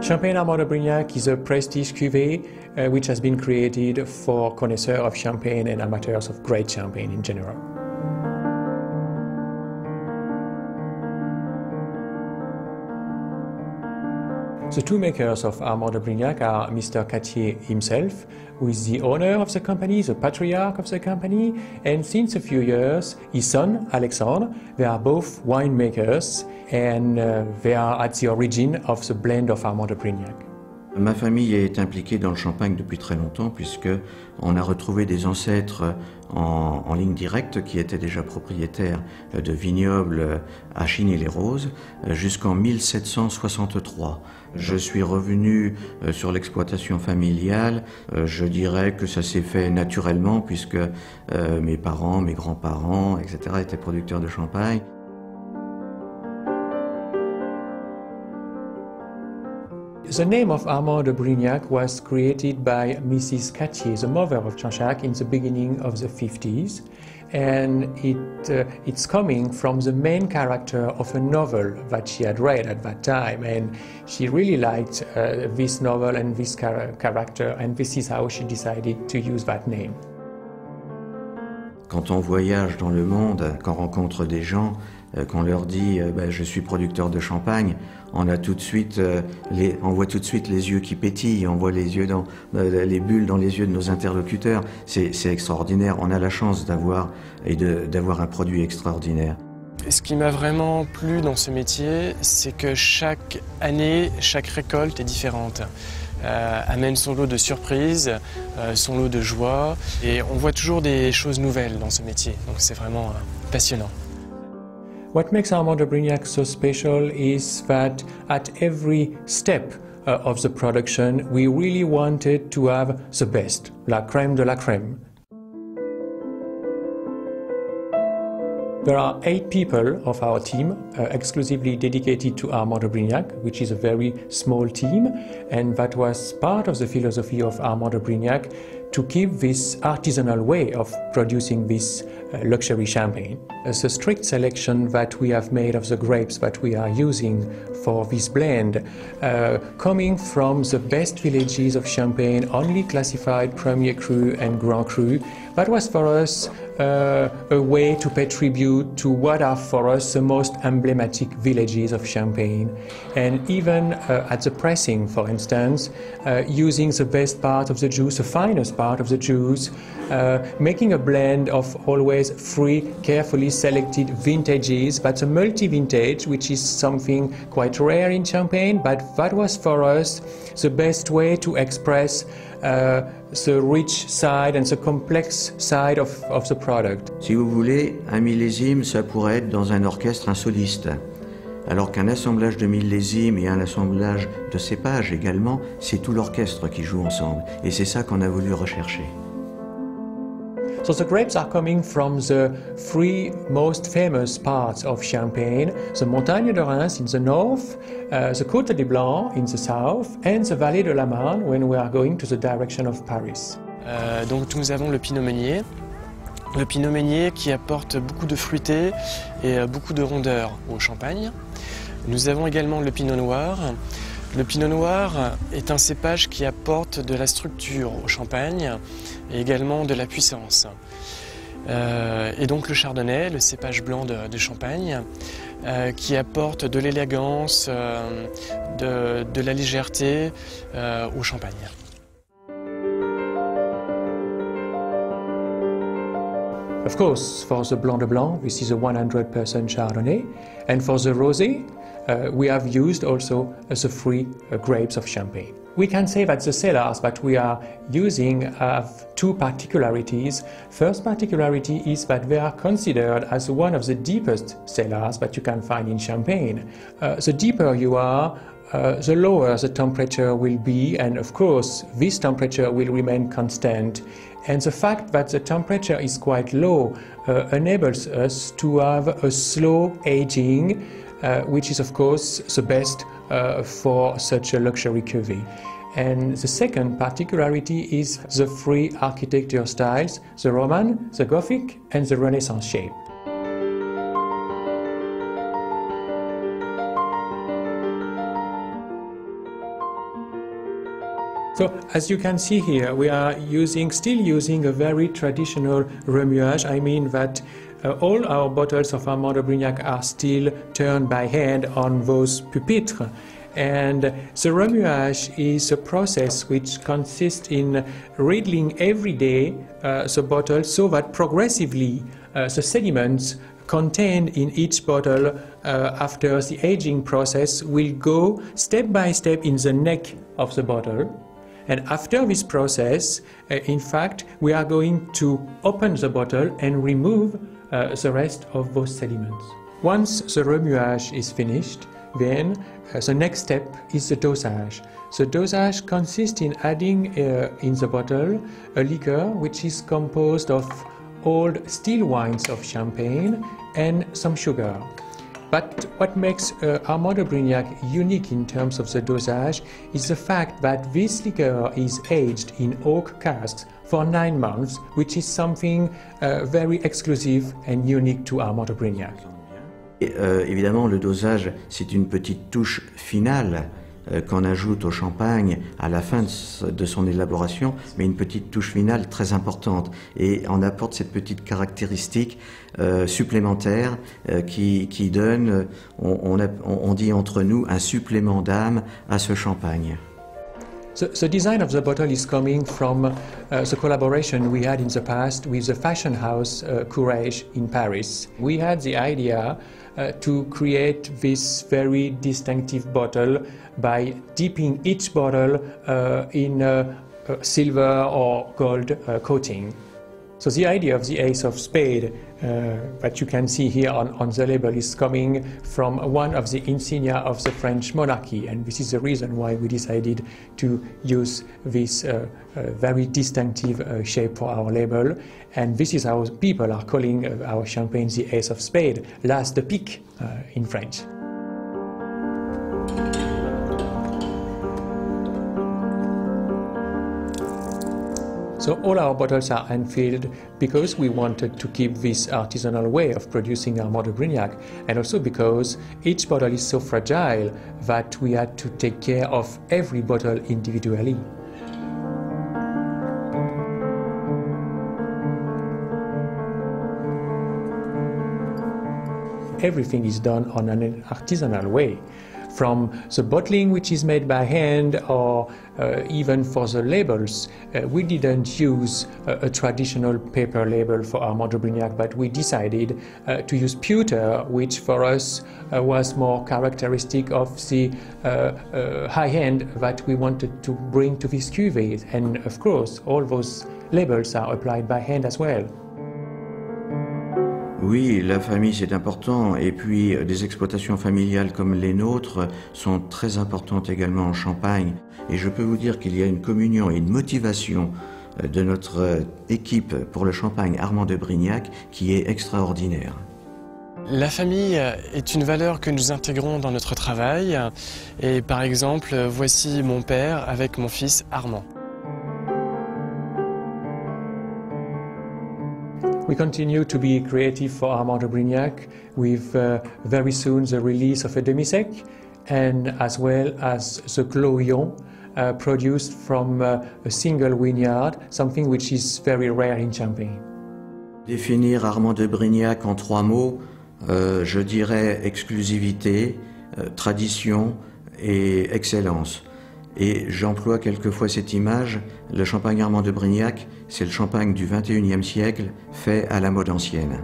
Champagne Armand de Brignac is a prestige cuvée which has been created for connoisseurs of champagne and amateurs of great champagne in general. The two makers of Armand de Brignac are Mr. Cattier himself, who is the owner of the company, the patriarch of the company, and since a few years, his son, Alexandre. They are both winemakers and they are at the origin of the blend of Armand de Brignac. Ma famille est impliquée dans le champagne depuis très longtemps puisque on a retrouvé des ancêtres en ligne directe qui étaient déjà propriétaires de vignobles à Chigny-les-Roses jusqu'en 1763. Je suis revenu sur l'exploitation familiale. Je dirais que ça s'est fait naturellement puisque mes parents, mes grands-parents, etc. étaient producteurs de champagne. The name of Armand de Brignac was created by Mrs. Cattier, the mother of Jean-Jacques, in the beginning of the 50s, and it's coming from the main character of a novel that she had read at that time, and she really liked this novel and this character, and this is how she decided to use that name. Quand on voyage dans le monde, qu'on rencontre des gens, qu'on leur dit je suis producteur de champagne, on a tout de suite on voit tout de suite les yeux qui pétillent, on voit les yeux les bulles dans les yeux de nos interlocuteurs. C'est extraordinaire. On a la chance d'avoir un produit extraordinaire. Ce qui m'a vraiment plu dans ce métier, c'est que chaque année, chaque récolte est différente. Amène son lot de surprises, son lot de joie, et on voit toujours des choses nouvelles dans ce métier, donc c'est vraiment passionnant. What makes Armand de Brignac so special is that at every step of the production we really wanted to have the best, la crème de la crème. There are 8 people of our team exclusively dedicated to Armand de Brignac, which is a very small team, and that was part of the philosophy of Armand de Brignac to keep this artisanal way of producing this luxury champagne. The strict selection that we have made of the grapes that we are using for this blend, coming from the best villages of Champagne, only classified Premier Cru and Grand Cru, that was for us a way to pay tribute to what are for us the most emblematic villages of Champagne. And even at the pressing, for instance, using the best part of the juice, the finest part of the juice, making a blend of always 3 carefully selected vintages. That's a multi-vintage, which is something quite rare in Champagne, but that was for us the best way to express the rich side and the complex side of the product. Si vous voulez, un millésime, ça pourrait être dans un orchestre un soliste. Alors qu'un assemblage de millésimes et un assemblage de cépages également, c'est tout l'orchestre qui joue ensemble. Et c'est ça qu'on a voulu rechercher. So the grapes are coming from the 3 most famous parts of Champagne, the Montagne de Reims in the north, the Côte des Blancs in the south, and the Vallée de la Marne when we are going to the direction of Paris. Donc nous avons le Pinot Meunier. Le Pinot Meunier qui apporte beaucoup de fruité et beaucoup de rondeur au champagne. Nous avons également le Pinot Noir. Le Pinot Noir est un cépage qui apporte de la structure au champagne et également de la puissance. Et donc le Chardonnay, le cépage blanc de Champagne, qui apporte de l'élégance, de la légèreté au champagne. Of course, for the Blanc de Blanc, this is a 100% Chardonnay, and for the Rosé, we have used also the 3 grapes of Champagne. We can say that the cellars that we are using have 2 particularities. First particularity is that they are considered as one of the deepest cellars that you can find in Champagne. The deeper you are, the lower the temperature will be, and of course this temperature will remain constant. And the fact that the temperature is quite low enables us to have a slow aging, which is of course the best for such a luxury cuvée. And the second particularity is the 3 architecture styles, the Roman, the Gothic and the Renaissance shape. So, as you can see here, we are still using a very traditional remuage. I mean that all our bottles of Armand de Brignac are still turned by hand on those pupitres. And the remuage is a process which consists in riddling every day the bottle so that progressively the sediments contained in each bottle after the aging process will go step by step in the neck of the bottle. And after this process, in fact, we are going to open the bottle and remove the rest of those sediments. Once the remuage is finished, then the next step is the dosage. The dosage consists in adding in the bottle a liquor which is composed of old still wines of Champagne and some sugar. But what makes Armand de Brignac unique in terms of the dosage is the fact that this liquor is aged in oak casks for 9 months, which is something very exclusive and unique to Armand de Brignac. Évidemment, le dosage, c'est une petite touche finale qu'on ajoute au champagne à la fin de son élaboration, mais une petite touche finale très importante. Et on apporte cette petite caractéristique supplémentaire qui donne, on dit entre nous, un supplément d'âme à ce champagne. The design of the bottle is coming from the collaboration we had in the past with the fashion house Courage in Paris. We had the idea to create this very distinctive bottle by dipping each bottle in a silver or gold coating. So the idea of the ace of spade that you can see here on the label is coming from one of the insignia of the French monarchy, and this is the reason why we decided to use this very distinctive shape for our label, and this is how people are calling our champagne the ace of spade, l'as de pique in French. So all our bottles are hand-filled because we wanted to keep this artisanal way of producing Armand de Brignac, and also because each bottle is so fragile that we had to take care of every bottle individually. Everything is done on an artisanal way. From the bottling, which is made by hand, or even for the labels, we didn't use a traditional paper label for Armand de Brignac, but we decided to use pewter, which for us was more characteristic of the high end that we wanted to bring to this cuvée. And of course, all those labels are applied by hand as well. Oui, la famille c'est important, et puis des exploitations familiales comme les nôtres sont très importantes également en Champagne. Et je peux vous dire qu'il y a une communion et une motivation de notre équipe pour le Champagne Armand de Brignac qui est extraordinaire. La famille est une valeur que nous intégrons dans notre travail. Et par exemple, voici mon père avec mon fils Armand. We continue to be creative for Armand de Brignac with very soon the release of a demi-sec and as well as the Cloyon produced from a single vineyard, something which is very rare in Champagne. Définir Armand de Brignac en 3 mots, je dirais exclusivité, tradition et excellence. Et j'emploie quelquefois cette image, le champagne Armand de Brignac, c'est le champagne du XXIe siècle fait à la mode ancienne.